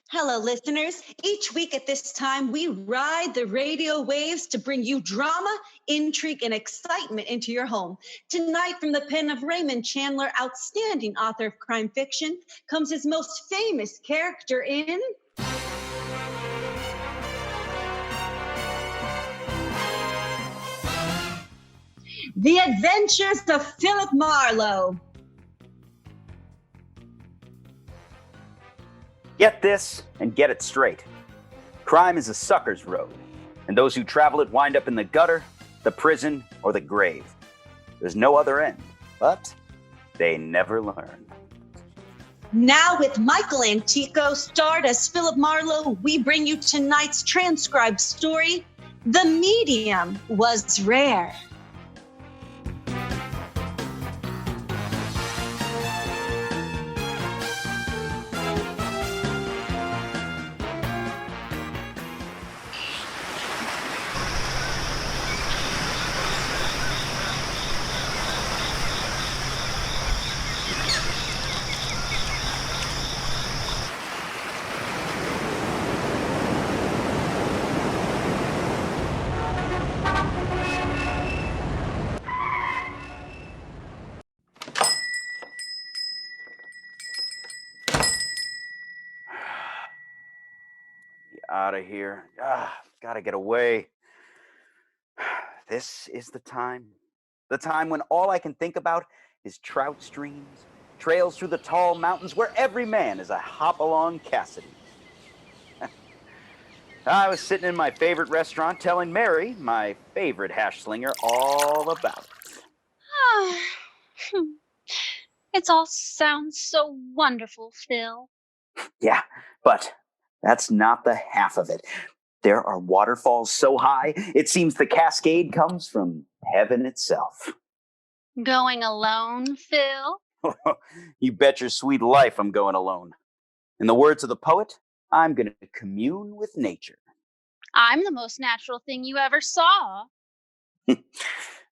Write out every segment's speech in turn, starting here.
Hello, listeners. Each week at this time, we ride the radio waves to bring you drama, intrigue, and excitement into your home. Tonight, from the pen of Raymond Chandler, outstanding author of crime fiction, comes his most famous character in The Adventures of Phillip Marlow. Get this and get it straight. Crime is a sucker's road, and those who travel it wind up in the gutter, the prison, or the grave. There's no other end, but they never learn. Now with Michael Antico starred as Phillip Marlow, we bring you tonight's transcribed story, The Medium Was Rare. Out of here. Gotta get away. This is the time when all I can think about is trout streams, trails through the tall mountains where every man is a hop-along Cassidy. I was sitting in my favorite restaurant telling Mary, my favorite hash slinger, all about it. It all sounds so wonderful, Phil. Yeah, but that's not the half of it. There are waterfalls so high, it seems the cascade comes from heaven itself. Going alone, Phil? You bet your sweet life I'm going alone. In the words of the poet, I'm going to commune with nature. I'm the most natural thing you ever saw.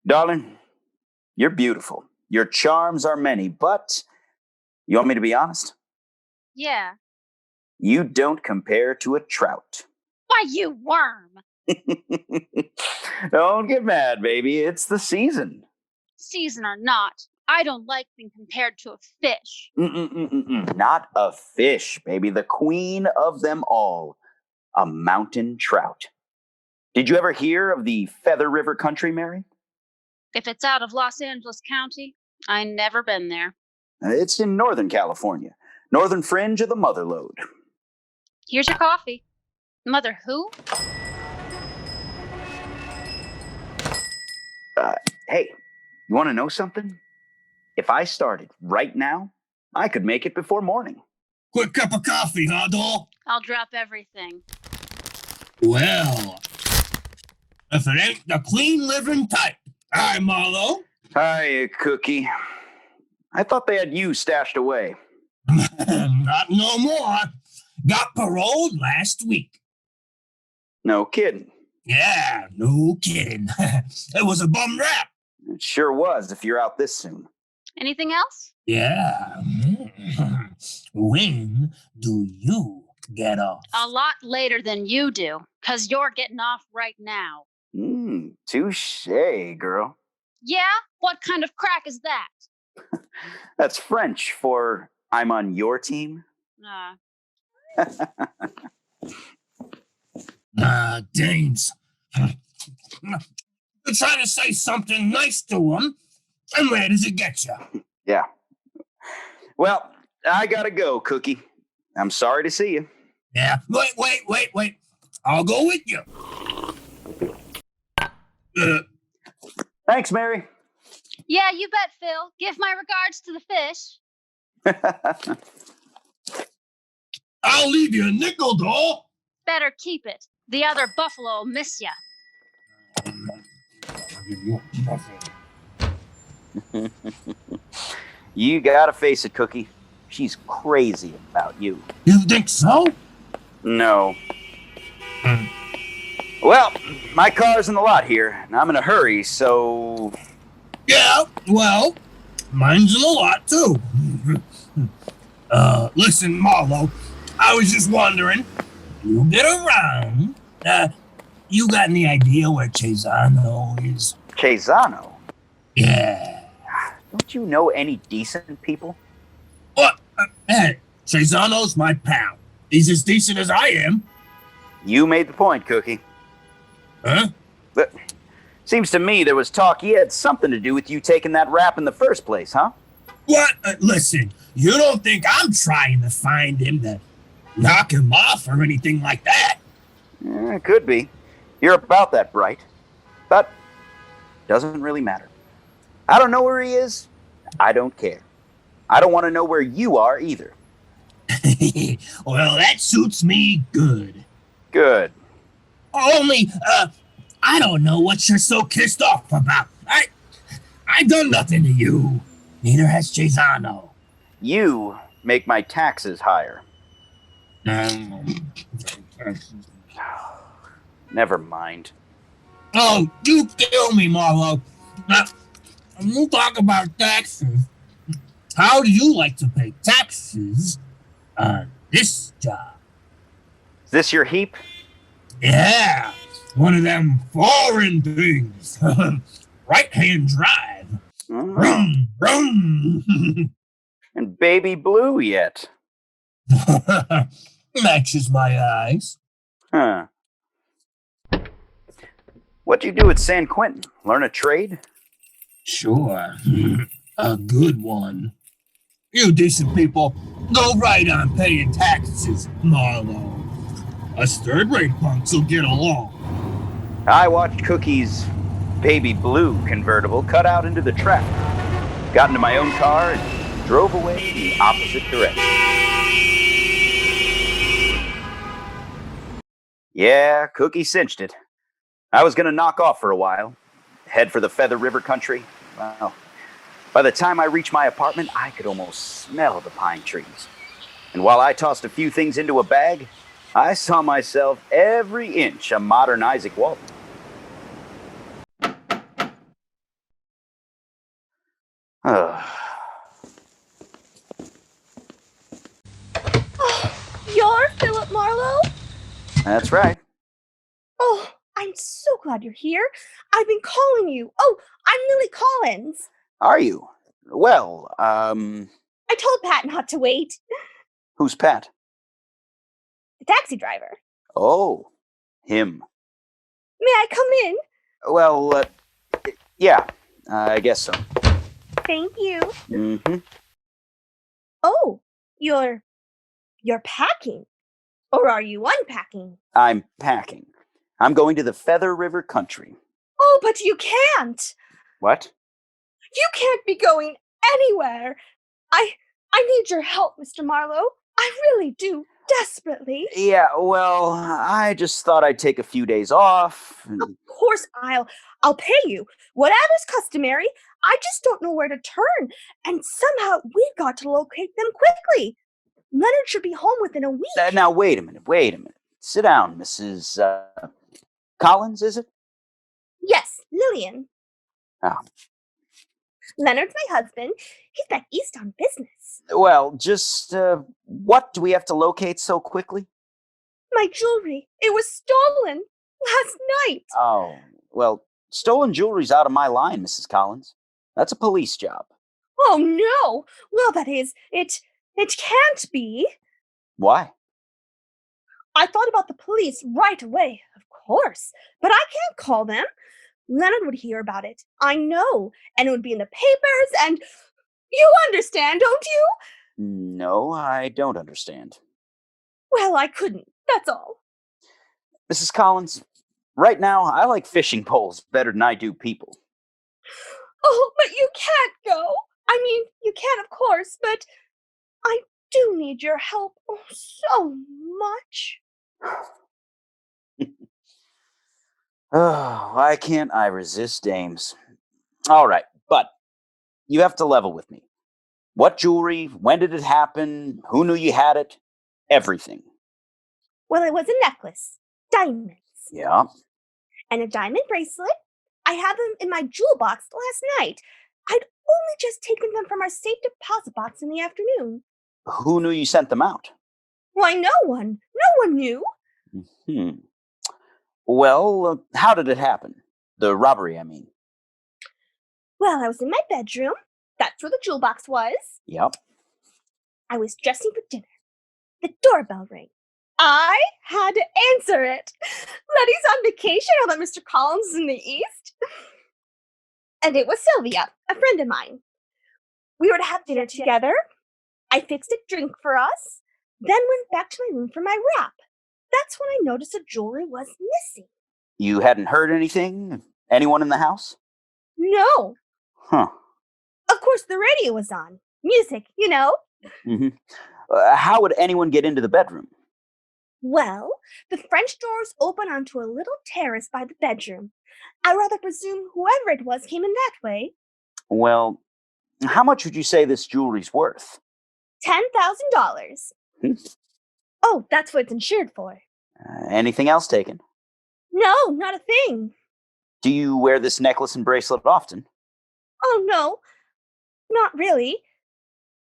Darling, you're beautiful. Your charms are many, but you want me to be honest? Yeah. You don't compare to a trout. Why, you worm! Don't get mad, baby. It's the season. Season or not, I don't like being compared to a fish. Not a fish, baby. The queen of them all. A mountain trout. Did you ever hear of the Feather River country, Mary? If it's out of Los Angeles County, I never been there. It's in Northern California. Northern fringe of the Mother Lode. Here's your coffee. Mother who? Hey, you want to know something? If I started right now, I could make it before morning. Quick cup of coffee, huh, doll? I'll drop everything. Well, if it ain't the clean living type. Hi, Marlow. Hi, Cookie. I thought they had you stashed away. Not no more. Got paroled last week. No kidding. Yeah, no kidding. It was a bum rap. It sure was, if you're out this soon. Anything else? Yeah. When do you get off? A lot later than you do, 'cause you're getting off right now. Touche, girl. Yeah? What kind of crack is that? That's French for I'm on your team. Dames. You're trying to say something nice to him, and where does it get you? Yeah. Well, I gotta go, Cookie. I'm sorry to see you. Yeah. Wait. I'll go with you. Thanks, Mary. Yeah, you bet, Phil. Give my regards to the fish. I'll leave you a nickel, doll. Better keep it. The other buffalo will miss ya. You gotta face it, Cookie. She's crazy about you. You think so? No. Well, my car's in the lot here, and I'm in a hurry, so... Yeah, well, mine's in a lot, too. Listen, Marlow, I was just wondering, you get around. You got any idea where Cesano is? Cesano? Yeah. Don't you know any decent people? What? Hey, Cesano's my pal. He's as decent as I am. You made the point, Cookie. Huh? But seems to me there was talk he had something to do with you taking that rap in the first place, huh? What? Listen, you don't think I'm trying to find him to knock him off or anything like that? Could be. You're about that bright. But doesn't really matter. I don't know where he is. I don't care. I don't want to know where you are either. Well, that suits me good. Good. Only, I don't know what you're so pissed off about. I done nothing to you. Neither has Cesano. You make my taxes higher. Never mind. Oh, you kill me, Marlow. Now, when you talk about taxes, how do you like to pay taxes on this job? Is this your heap? Yeah, one of them foreign things. Right-hand drive. Vroom, vroom. And baby blue yet. Matches my eyes. Huh. What'd you do at San Quentin? Learn a trade? Sure. A good one. You decent people, go right on paying taxes, Marlow. Us third-rate punks will get along. I watched Cookie's baby blue convertible cut out into the traffic. Got into my own car and drove away in the opposite direction. Yeah, Cookie cinched it. I was going to knock off for a while, head for the Feather River country. Well, by the time I reached my apartment, I could almost smell the pine trees. And while I tossed a few things into a bag, I saw myself every inch a modern Isaac Walton. You're Phillip Marlow? That's right. Oh, I'm so glad you're here. I've been calling you. Oh, I'm Lily Collins. Are you? Well, I told Pat not to wait. who's Pat? The taxi driver. Oh, him. May I come in? Well, yeah, I guess so. Thank you. Mm-hmm. Oh, you're packing. Or are you unpacking? I'm packing. I'm going to the Feather River country. Oh, but you can't. What? You can't be going anywhere. I need your help, Mr. Marlowe. I really do, desperately. Yeah, well, I just thought I'd take a few days off. Of course I'll pay you. Whatever's customary. I just don't know where to turn. And somehow we've got to locate them quickly. Leonard should be home within a week. Now, wait a minute. Sit down, Mrs. Collins, is it? Yes, Lillian. Oh. Leonard's my husband. He's back east on business. Well, just, what do we have to locate so quickly? My jewelry. It was stolen last night. Oh, well, stolen jewelry's out of my line, Mrs. Collins. That's a police job. Oh, no. Well, that is, it can't be. Why? I thought about the police right away, of course. But I can't call them. Leonard would hear about it. I know. And it would be in the papers and... You understand, don't you? No, I don't understand. Well, I couldn't. That's all. Mrs. Collins, right now, I like fishing poles better than I do people. Oh, but you can't go. I mean, you can, of course, but I do need your help so much. Oh, why can't I resist dames? All right, but you have to level with me. What jewelry? When did it happen? Who knew you had it? Everything. Well, it was a necklace. Diamonds. Yeah. And a diamond bracelet. I had them in my jewel box last night. I'd only just taken them from our safe deposit box in the afternoon. Who knew you sent them out? Why, no one. No one knew. Hmm. Well, how did it happen? The robbery, I mean. Well, I was in my bedroom. That's where the jewel box was. Yep. I was dressing for dinner. The doorbell rang. I had to answer it. Letty's on vacation now that Mr. Collins is in the East. And it was Sylvia, a friend of mine. We were to have dinner together. I fixed a drink for us, then went back to my room for my wrap. That's when I noticed the jewelry was missing. You hadn't heard anything? Anyone in the house? No. Huh. Of course, the radio was on. Music, you know. Mm-hmm. How would anyone get into the bedroom? Well, the French doors open onto a little terrace by the bedroom. I rather presume whoever it was came in that way. Well, how much would you say this jewelry's worth? $10,000. Hmm. Oh, that's what it's insured for. Anything else taken? No, not a thing. Do you wear this necklace and bracelet often? Oh, no, not really.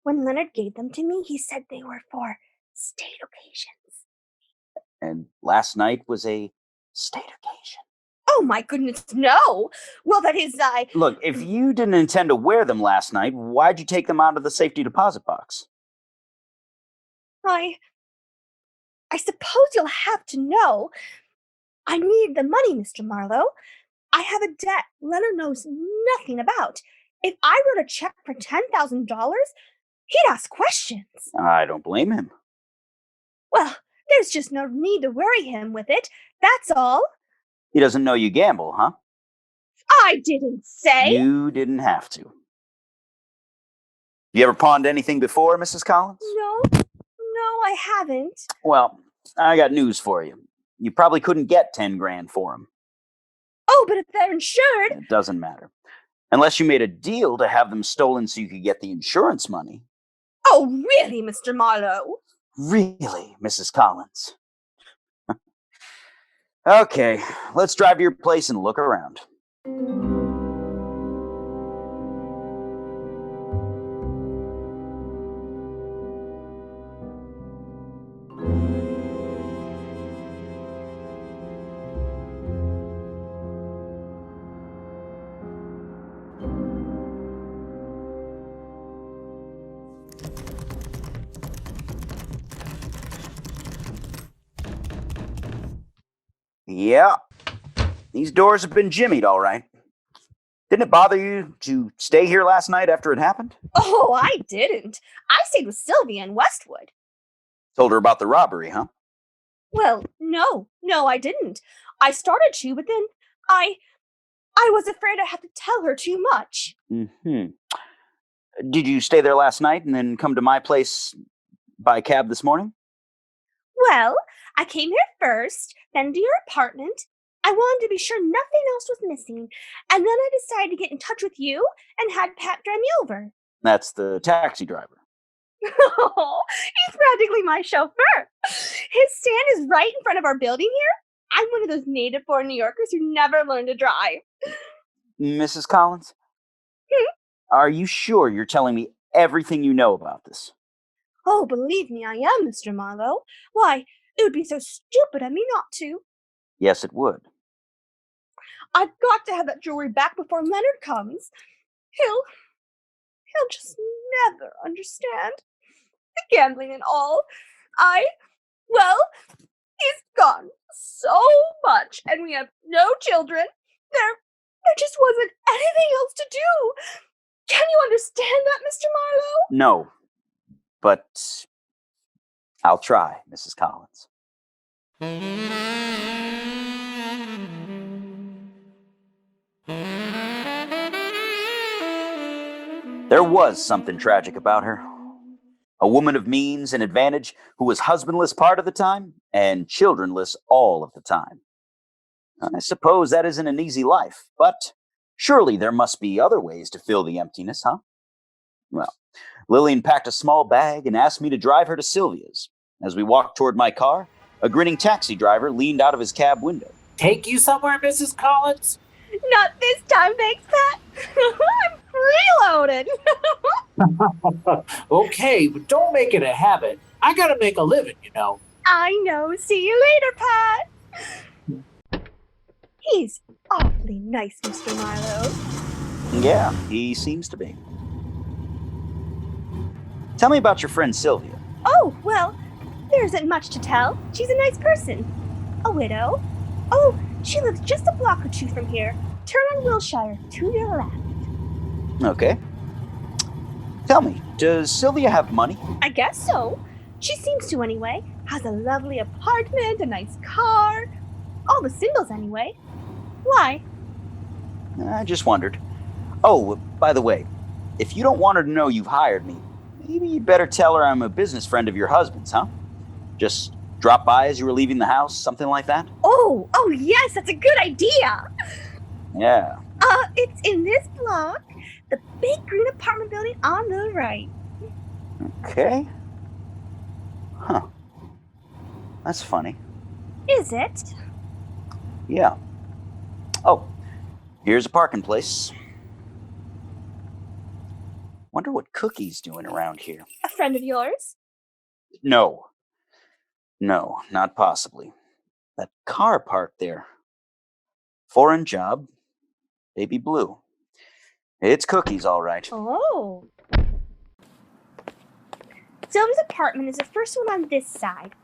When Leonard gave them to me, he said they were for state occasions. And last night was a state occasion. Oh, my goodness, no. Well, that is, Look, if you didn't intend to wear them last night, why'd you take them out of the safety deposit box? I suppose you'll have to know. I need the money, Mr. Marlowe. I have a debt Leonard knows nothing about. If I wrote a check for $10,000, he'd ask questions. I don't blame him. Well, there's just no need to worry him with it. That's all. He doesn't know you gamble, huh? I didn't say. You didn't have to. You ever pawned anything before, Mrs. Collins? No, I haven't. Well, I got news for you. You probably couldn't get 10 grand for them. Oh, but if they're insured. It doesn't matter. Unless you made a deal to have them stolen so you could get the insurance money. Oh, really, Mr. Marlowe? Really, Mrs. Collins? Okay, let's drive to your place and look around. Yeah, these doors have been jimmied, all right. Didn't it bother you to stay here last night after it happened? Oh, I didn't. I stayed with Sylvia in Westwood. Told her about the robbery, huh? Well, no, I didn't. I started to, but then I was afraid I'd have to tell her too much. Mm-hmm. Did you stay there last night and then come to my place by cab this morning? Well, I came here first, then to your apartment. I wanted to be sure nothing else was missing, and then I decided to get in touch with you and had Pat drive me over. That's the taxi driver. Oh, he's practically my chauffeur. His stand is right in front of our building here. I'm one of those native-born New Yorkers who never learned to drive. Mrs. Collins? Are you sure you're telling me everything you know about this? Oh, believe me, I am, Mr. Marlowe. Why, it would be so stupid of me not to. Yes, it would. I've got to have that jewelry back before Leonard comes. He'll just never understand. The gambling and all. He's gone so much, and we have no children. There just wasn't anything else to do. Can you understand that, Mr. Marlowe? No, but I'll try, Mrs. Collins. There was something tragic about her. A woman of means and advantage who was husbandless part of the time and childrenless all of the time. I suppose that isn't an easy life, but surely there must be other ways to fill the emptiness, huh? Well, Lillian packed a small bag and asked me to drive her to Sylvia's. As we walked toward my car, a grinning taxi driver leaned out of his cab window. Take you somewhere, Mrs. Collins? Not this time, thanks, Pat. I'm preloaded. Okay, but don't make it a habit. I gotta make a living, you know. I know. See you later, Pat. He's awfully nice, Mr. Marlowe. Yeah, he seems to be. Tell me about your friend Sylvia. Oh, well, there isn't much to tell. She's a nice person. A widow. Oh, she lives just a block or two from here. Turn on Wilshire, to your left. Okay. Tell me, does Sylvia have money? I guess so. She seems to anyway. Has a lovely apartment, a nice car. All the singles anyway. Why? I just wondered. Oh, by the way, if you don't want her to know you've hired me, maybe you'd better tell her I'm a business friend of your husband's, huh? Just drop by as you were leaving the house, something like that? Oh, yes, that's a good idea. Yeah. It's in this block, the big green apartment building on the right. Okay. Huh. That's funny. Is it? Yeah. Oh, here's a parking place. Wonder what Cookie's doing around here. A friend of yours? No, not possibly. That car parked there. Foreign job, baby blue. It's Cookie's, all right. Oh. Sylvia's apartment is the first one on this side.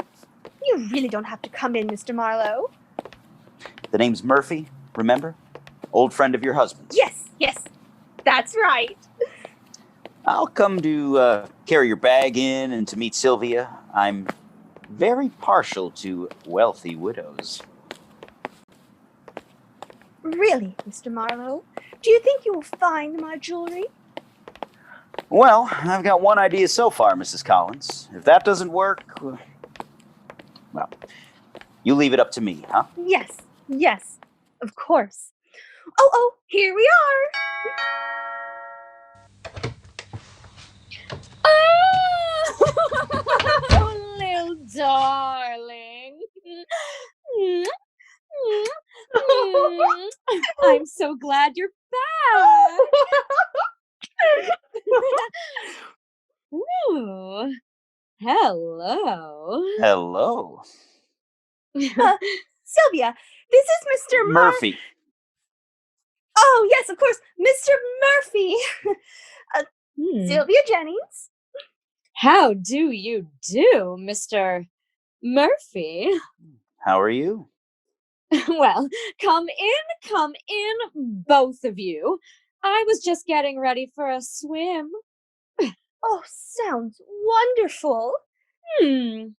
You really don't have to come in, Mr. Marlowe. The name's Murphy, remember? Old friend of your husband's. Yes, that's right. I'll come to carry your bag in and to meet Sylvia. I'm very partial to wealthy widows. Really, Mr. Marlowe? Do you think you will find my jewelry? Well, I've got one idea so far, Mrs. Collins. If that doesn't work, well, you leave it up to me, huh? Yes, of course. Oh, here we are. Oh, little darling. I'm so glad you're back. Ooh, hello. Hello. Sylvia, this is Mr. Murphy. Oh, yes, of course, Mr. Murphy. Sylvia Jennings. How do you do, Mr. Murphy? How are you? Well, come in, both of you. I was just getting ready for a swim. Oh, sounds wonderful. Maybe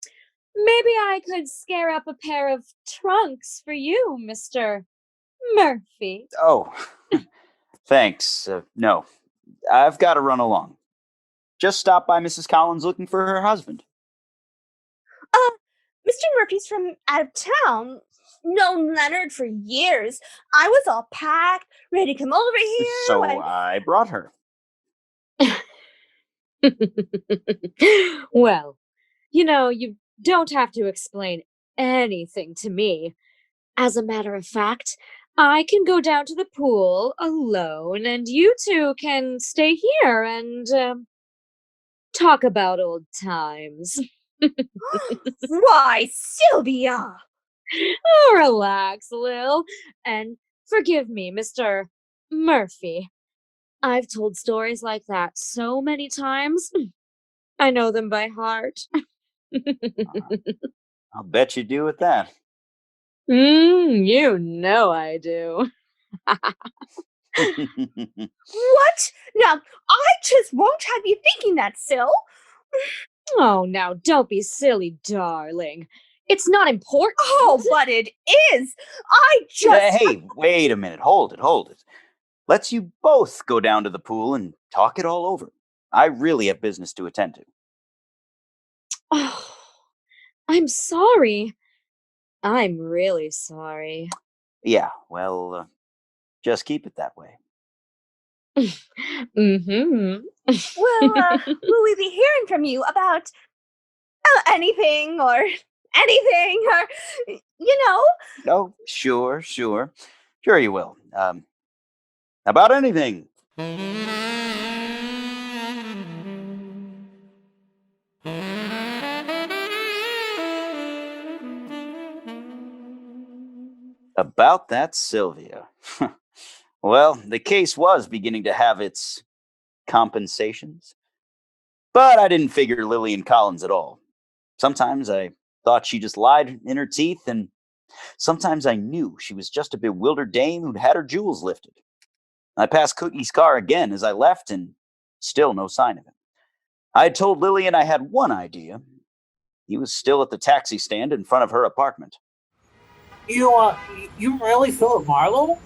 I could scare up a pair of trunks for you, Mr. Murphy. Oh, thanks. No, I've got to run along. Just stopped by Mrs. Collins looking for her husband. Mr. Murphy's from out of town. Known Leonard for years. I was all packed, ready to come over here. So when... I brought her. Well, you don't have to explain anything to me. As a matter of fact, I can go down to the pool alone, and you two can stay here and talk about old times. Why, Sylvia! Oh, relax, Lil, and forgive me, Mr. Murphy. I've told stories like that so many times. I know them by heart. I'll bet you do with that. You know I do. What? Now, I just won't have you thinking that, Syl. Oh, now don't be silly, darling. It's not important. Oh, but it is. I just... Hey, wait a minute. Hold it. Let's you both go down to the pool and talk it all over. I really have business to attend to. Oh, I'm sorry. I'm really sorry. Yeah, well, just keep it that way. Mm-hmm. Well, will we be hearing from you about anything or Oh, sure you will. About anything. About that Sylvia. Well, the case was beginning to have its compensations. But I didn't figure Lillian Collins at all. Sometimes I thought she just lied in her teeth, and sometimes I knew she was just a bewildered dame who'd had her jewels lifted. I passed Cookie's car again as I left, and still no sign of him. I had told Lillian I had one idea. He was still at the taxi stand in front of her apartment. You really Phillip Marlow?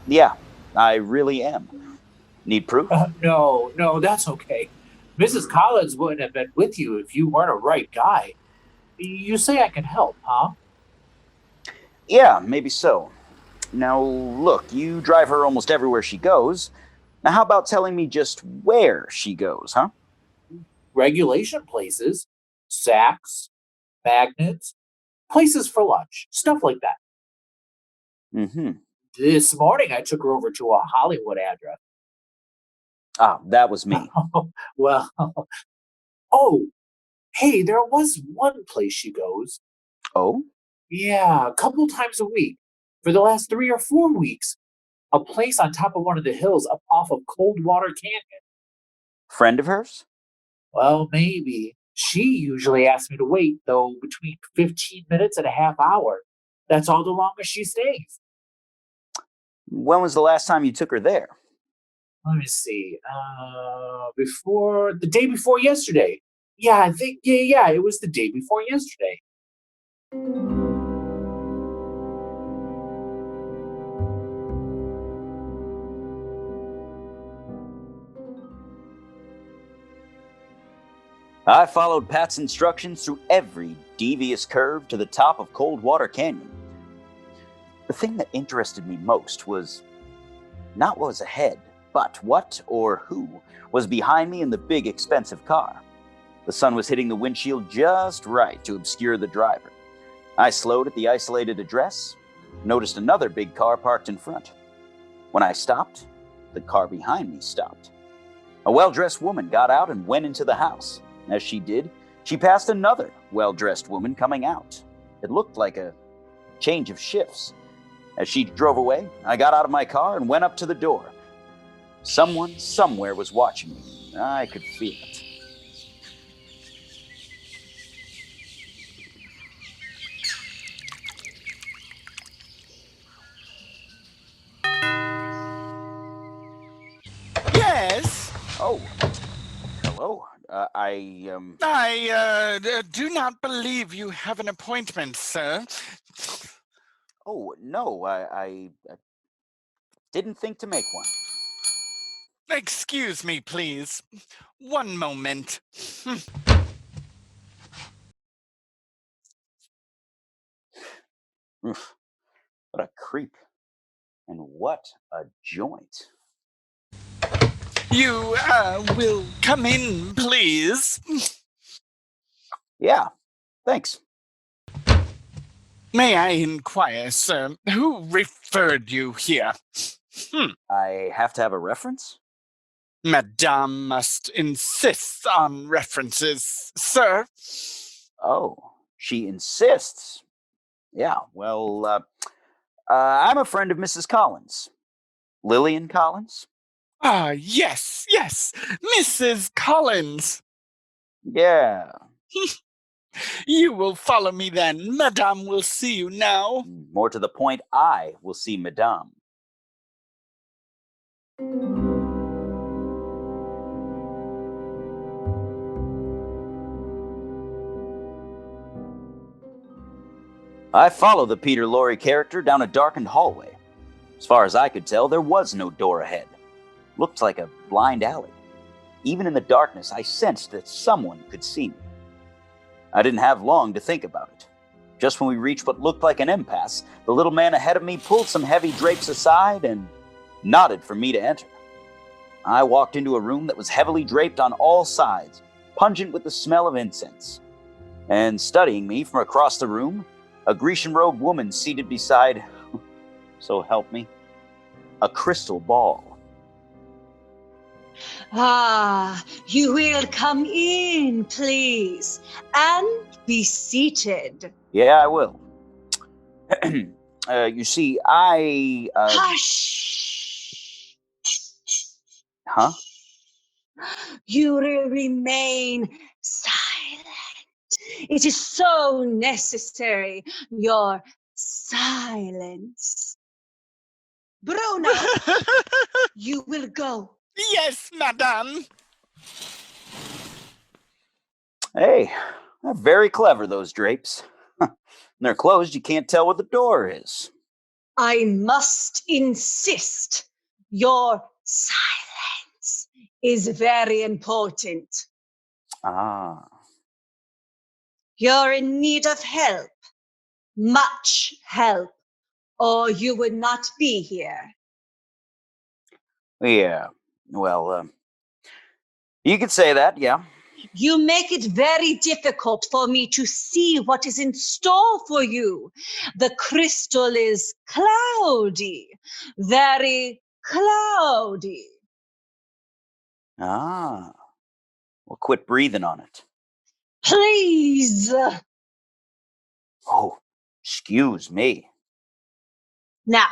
Yeah, I really am. Need proof? No, that's okay. Mrs. Collins wouldn't have been with you if you weren't a right guy. You say I can help, huh? Yeah, maybe so. Now, look, you drive her almost everywhere she goes. Now, how about telling me just where she goes, huh? Regulation places, Saks, magnets, places for lunch, stuff like that. Mm-hmm. This morning I took her over to a Hollywood address. Ah, that was me. Well, oh, hey, there was one place she goes. Oh? Yeah, a couple times a week. For the last 3 or 4 weeks. A place on top of one of the hills up off of Coldwater Canyon. Friend of hers? Well, maybe. She usually asks me to wait, though, between 15 minutes and a half hour. That's all the longest she stays. When was the last time you took her there? Let me see. The day before yesterday. Yeah, I think, yeah, it was the day before yesterday. I followed Pat's instructions through every devious curve to the top of Coldwater Canyon. The thing that interested me most was not what was ahead, but what or who was behind me in the big, expensive car. The sun was hitting the windshield just right to obscure the driver. I slowed at the isolated address, noticed another big car parked in front. When I stopped, the car behind me stopped. A well-dressed woman got out and went into the house. As she did, she passed another well-dressed woman coming out. It looked like a change of shifts. As she drove away, I got out of my car and went up to the door. Someone somewhere was watching me. I could feel it. Yes, Oh, hello. I do not believe you have an appointment, sir. Oh, no, I didn't think to make one. Excuse me, please. One moment. Oof, what a creep. And what a joint. You, will come in, please. Yeah, thanks. May I inquire, sir, who referred you here? I have to have a reference? Madame must insist on references, sir. Oh, she insists. Yeah, well, I'm a friend of Mrs. Collins. Lillian Collins? Ah, yes, Mrs. Collins. Yeah. You will follow me then. Madame will see you now. More to the point, I will see Madame. I follow the Peter Lorre character down a darkened hallway. As far as I could tell, there was no door ahead. Looked like a blind alley. Even in the darkness, I sensed that someone could see me. I didn't have long to think about it. Just when we reached what looked like an impasse, the little man ahead of me pulled some heavy drapes aside and nodded for me to enter. I walked into a room that was heavily draped on all sides, pungent with the smell of incense. And studying me from across the room, a Grecian-robed woman seated beside, so help me, a crystal ball. Ah, you will come in, please, and be seated. Yeah, I will. You see, I. Hush! Huh? You remain silent. It is so necessary, your silence. Bruno, you will go. Yes, madame. Hey, they're very clever, those drapes. When they're closed, you can't tell where the door is. I must insist your silence is very important. Ah. You're in need of help, much help, or you would not be here. Yeah. Well, you could say that, yeah. You make it very difficult for me to see what is in store for you. The crystal is cloudy, very cloudy. Ah. Well, quit breathing on it. Please. Oh, excuse me. Now,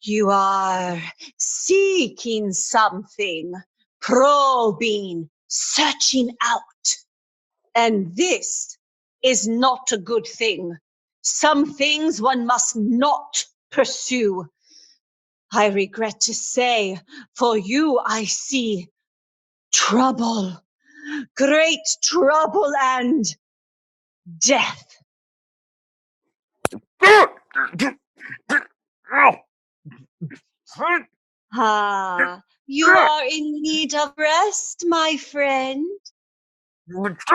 you are seeking something, probing, searching out. And this is not a good thing. Some things one must not pursue. I regret to say, for you I see trouble, great trouble and death. Ah, you are in need of rest, my friend. Rest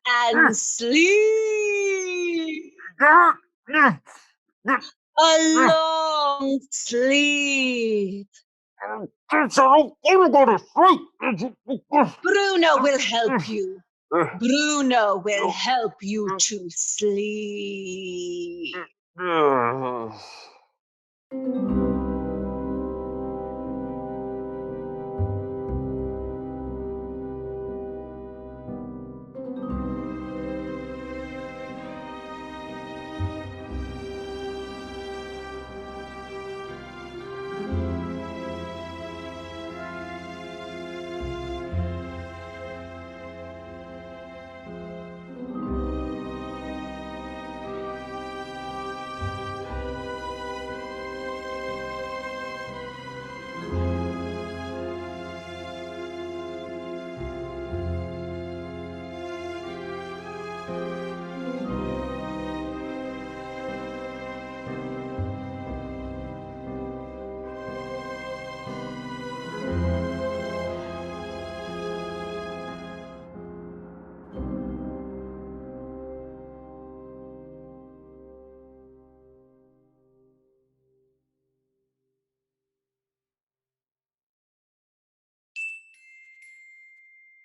and sleep. A long sleep. Bruno will help you. Bruno will help you to sleep.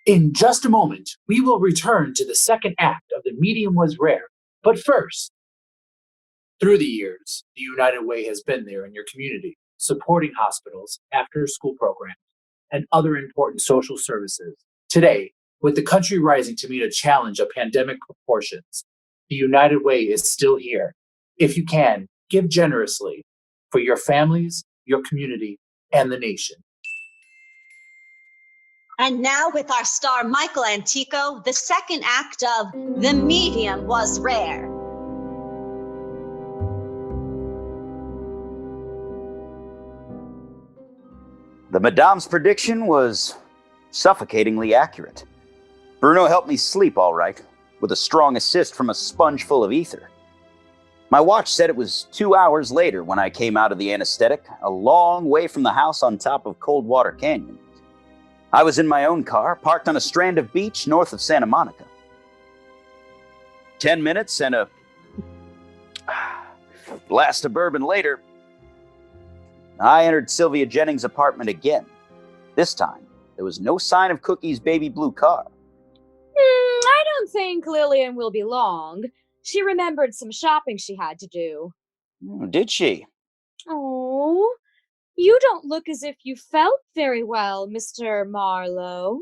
In just a moment, we will return to the second act of The Medium Was Rare. But first, through the years, the United Way has been there in your community, supporting hospitals, after-school programs, and other important social services. Today, with the country rising to meet a challenge of pandemic proportions, the United Way is still here. If you can, give generously for your families, your community, and the nation. And now with our star Michael Antico, the second act of The Medium Was Rare. The Madame's prediction was suffocatingly accurate. Bruno helped me sleep all right, with a strong assist from a sponge full of ether. My watch said it was 2 hours later when I came out of the anesthetic, a long way from the house on top of Coldwater Canyon. I was in my own car, parked on a strand of beach north of Santa Monica. 10 minutes and a blast of bourbon later, I entered Sylvia Jennings' apartment again. This time, there was no sign of Cookie's baby blue car. I don't think Lillian will be long. She remembered some shopping she had to do. Did she? Oh, you don't look as if you felt very well, Mr. Marlowe.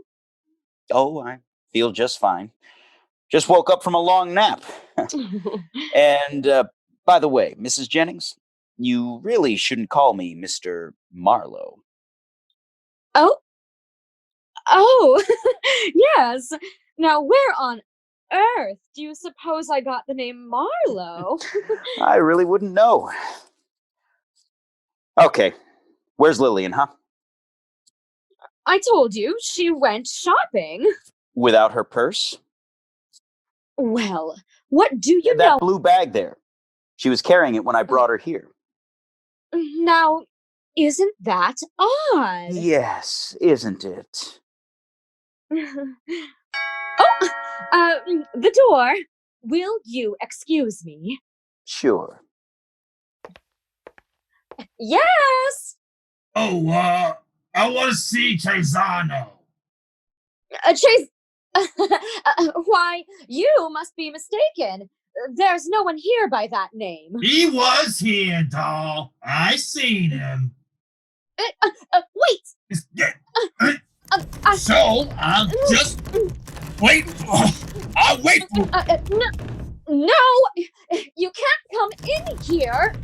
Oh, I feel just fine. Just woke up from a long nap. And by the way, Mrs. Jennings, you really shouldn't call me Mr. Marlowe. Oh, oh, yes. Now, where on earth do you suppose I got the name Marlowe? I really wouldn't know. Okay, where's Lillian, huh? I told you she went shopping. Without her purse? Well, what do you That know? blue bag there. She was carrying it when I brought her here. Now, isn't that odd? Yes, isn't it? The door. Will you excuse me? Sure. Yes! Oh, I want to see Chaisano. Chase. Why, you must be mistaken. There's no one here by that name. He was here, doll. I seen him. Wait! So, I'll just wait. I'll wait for. No! You can't come in here!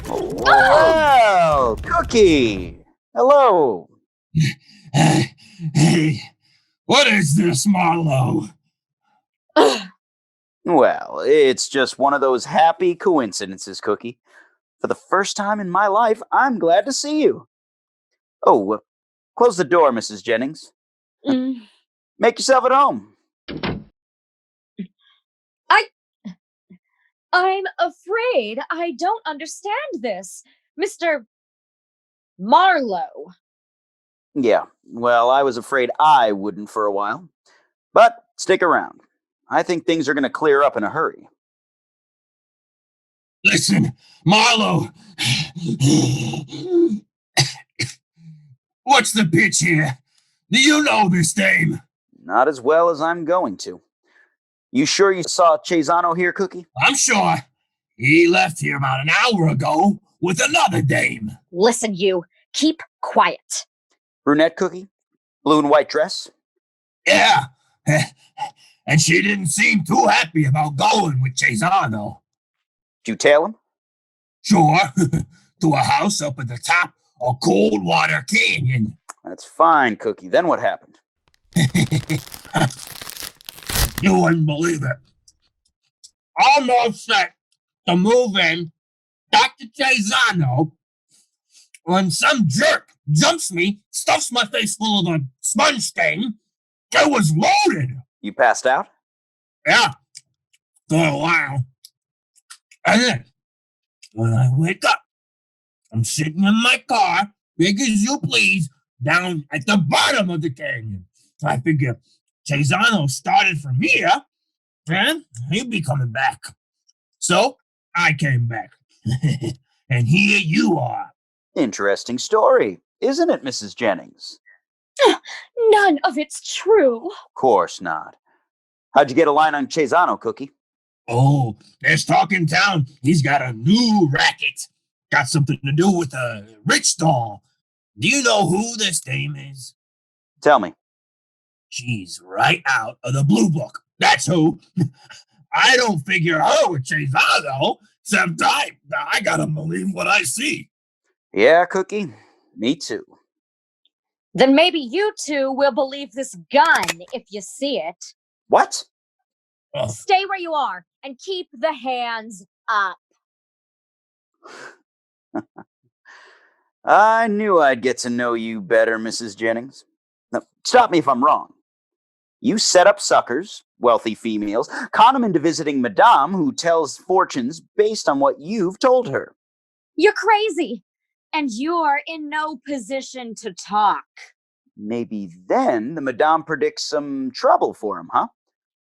Wow, Cookie! Hello! Hey, what is this, Marlowe? Well, it's just one of those happy coincidences, Cookie. For the first time in my life, I'm glad to see you. Oh, close the door, Mrs. Jennings. Make yourself at home. I'm afraid I don't understand this, Mr. Marlowe. Yeah, well, I was afraid I wouldn't for a while. But stick around. I think things are going to clear up in a hurry. Listen, Marlowe. What's the pitch here? Do you know this dame? Not as well as I'm going to. You sure you saw Chaisano here, Cookie? I'm sure. He left here about an hour ago with another dame. Listen, you. Keep quiet. Brunette Cookie? Blue and white dress? Yeah. And she didn't seem too happy about going with Chaisano. Did you tail him? Sure. To a house up at the top of Coldwater Canyon. That's fine, Cookie. Then what happened? You wouldn't believe it. Almost set to move in Dr. Chaisano when some jerk jumps me, stuffs my face full of a sponge stain. It was loaded. You passed out? Yeah, for a while. And then, when I wake up, I'm sitting in my car, big as you please, down at the bottom of the canyon. I figure Chaisano started from here, and he'd be coming back. So I came back. And here you are. Interesting story, isn't it, Mrs. Jennings? None of it's true. Of course not. How'd you get a line on Chaisano, Cookie? Oh, there's talk in town. He's got a new racket. Got something to do with a rich doll. Do you know who this dame is? Tell me. She's right out of the blue book. That's who. I don't figure her with Chaisano, except I gotta believe what I see. Yeah, Cookie. Me too. Then maybe you two will believe this gun if you see it. What? Stay where you are and keep the hands up. I knew I'd get to know you better, Mrs. Jennings. Now, stop me if I'm wrong. You set up suckers, wealthy females, con them into visiting Madame, who tells fortunes based on what you've told her. You're crazy, and you're in no position to talk. Maybe then the Madame predicts some trouble for him, huh?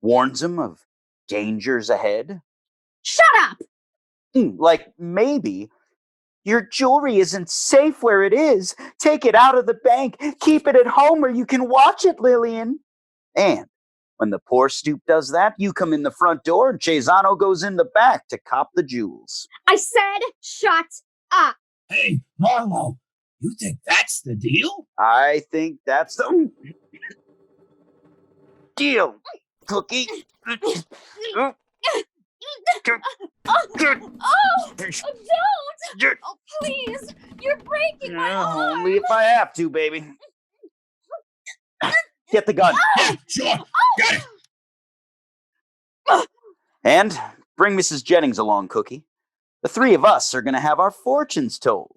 Warns him of dangers ahead. Shut up! Like maybe your jewelry isn't safe where it is. Take it out of the bank. Keep it at home where you can watch it, Lillian. And when the poor stoop does that, you come in the front door and Chaisano goes in the back to cop the jewels. I said shut up. Hey, Marlowe, you think that's the deal? I think that's the deal. Cookie. Oh, don't! Oh, please! You're breaking my arm! Only if I have to, baby. Get the gun. Yeah, sure. Got it. And bring Mrs. Jennings along, Cookie. The three of us are going to have our fortunes told.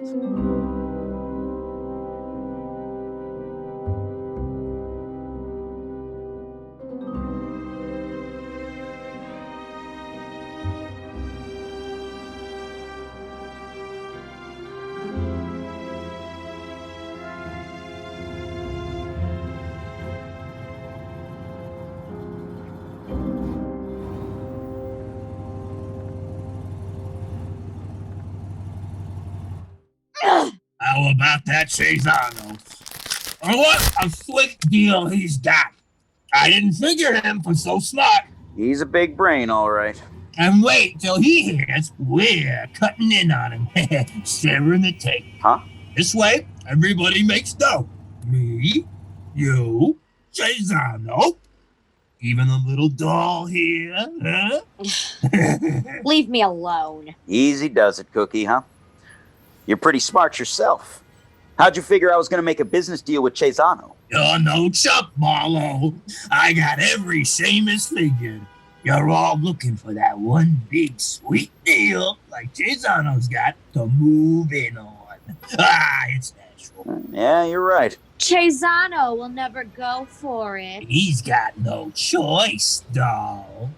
How about that Cesano? What a slick deal he's got. I didn't figure him for so smart. He's a big brain, all right. And wait till he hears we're cutting in on him. Sharing the tape. Huh? This way, everybody makes dough. Me, you, Cesano, even a little doll here, huh? Leave me alone. Easy does it, Cookie, huh? You're pretty smart yourself. How'd you figure I was going to make a business deal with Cesano? You're no chump, Marlow. I got every Seamus figured. You're all looking for that one big sweet deal like Cesano's got to move in on. It's natural. Yeah, you're right. Cesano will never go for it. He's got no choice, doll.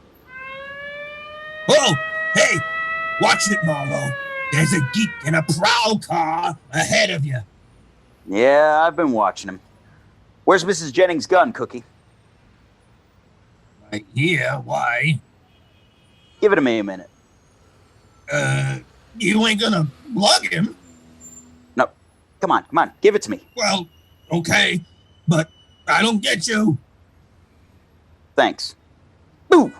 Oh, hey, watch it, Marlow. There's a geek in a prowl car ahead of you. Yeah, I've been watching him. Where's Mrs. Jennings' gun, Cookie? Right here, why? Give it to me a minute. You ain't gonna lug him? No, come on, give it to me. Well, okay, but I don't get you. Thanks. Boo!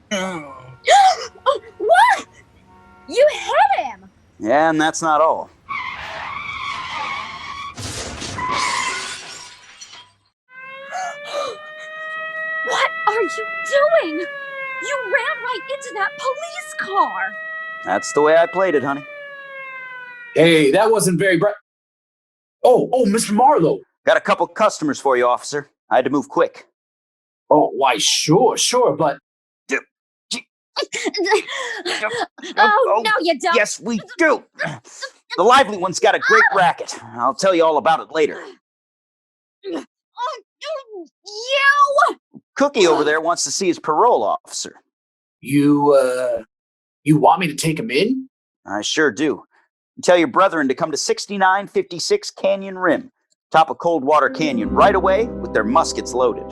What? You hit him! Yeah, and that's not all. What are you doing? You ran right into that police car. That's the way I played it, honey. Hey, that wasn't very bright. Oh, Mr. Marlowe. Got a couple customers for you, officer. I had to move quick. Oh, why, sure, but Oh, no, you don't. Yes, we do. The lively one's got a great racket. I'll tell you all about it later. You! Cookie over there wants to see his parole officer. you want me to take him in? I sure do. Tell your brethren to come to 6956 Canyon Rim, top of Coldwater Canyon, right away with their muskets loaded.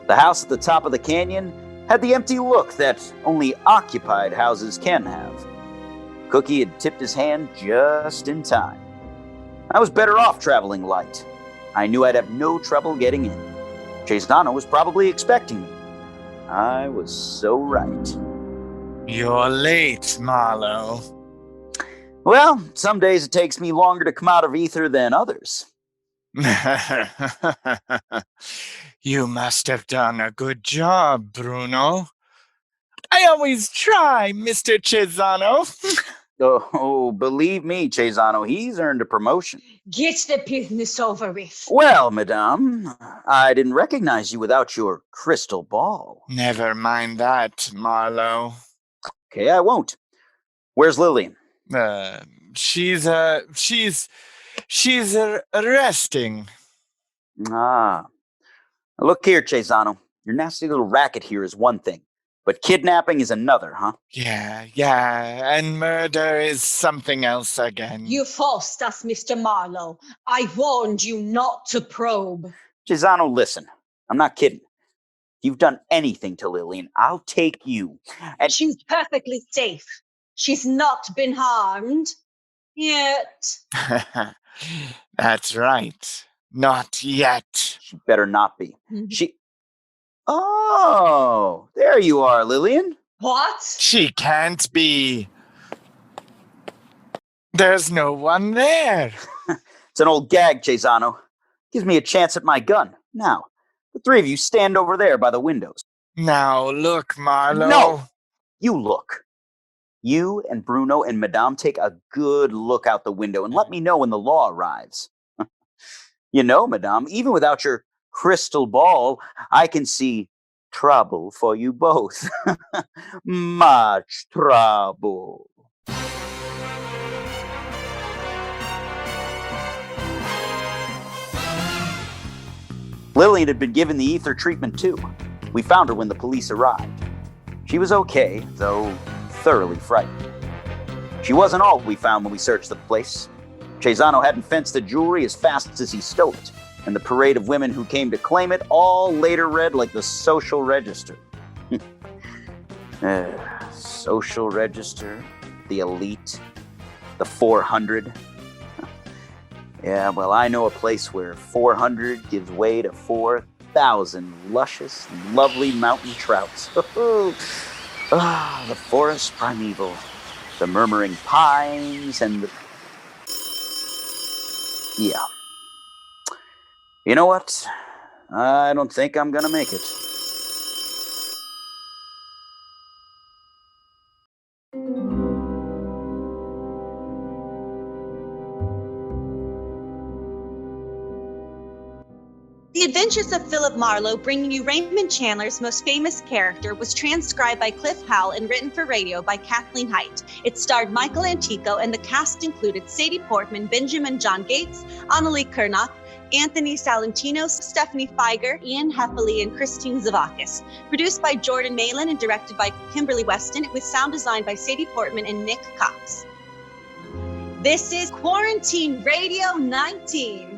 The house at the top of the canyon had the empty look that only occupied houses can have. Cookie had tipped his hand just in time. I was better off traveling light. I knew I'd have no trouble getting in. Cesano was probably expecting me. I was so right. You're late, Marlow. Well, some days it takes me longer to come out of ether than others. You must have done a good job, Bruno. I always try, Mr. Cesano. Oh, believe me, Cesano, he's earned a promotion. Get the business over with. Well, madame, I didn't recognize you without your crystal ball. Never mind that, Marlow. Okay, I won't. Where's Lillian? She's resting. Ah. Look here, Cesano. Your nasty little racket here is one thing, but kidnapping is another, huh? Yeah, and murder is something else again. You forced us, Mr. Marlowe. I warned you not to probe. Cesano, listen. I'm not kidding. you've done anything to Lillian, I'll take you. And She's perfectly safe. She's not been harmed. Yet. That's right. Not yet. she better not be. Oh, there you are, Lillian. What? She can't be. There's no one there. It's an old gag, Cesano. Gives me a chance at my gun. Now, the three of you stand over there by the windows. Now look, Marlowe. No! You look. You and Bruno and Madame take a good look out the window and let me know when the law arrives. You know, Madame, even without your crystal ball, I can see trouble for you both. Much trouble. Lillian had been given the ether treatment too. We found her when the police arrived. She was okay, though thoroughly frightened. She wasn't all we found when we searched the place. Cesano hadn't fenced the jewelry as fast as he stole it, and the parade of women who came to claim it all later read like the social register. Social register, the elite, the 400. Yeah, well, I know a place where 400 gives way to 4,000 luscious, lovely mountain trouts. The forest primeval, the murmuring pines, and the... Yeah. You know what? I don't think I'm gonna make it. The Adventures of Phillip Marlow, bringing you Raymond Chandler's most famous character, was transcribed by Cliff Howell and written for radio by Kathleen Height. It starred Michael Antico, and the cast included Sadie Portman, Benjamin John Gates, Annalie Kernock, Anthony Salentino, Stephanie Feiger, Ian Heffley, and Christine Zavakis. Produced by Jordan Malin and directed by Kimberly Weston, with sound designed by Sadie Portman and Nick Cox. This is Quarantine Radio 19.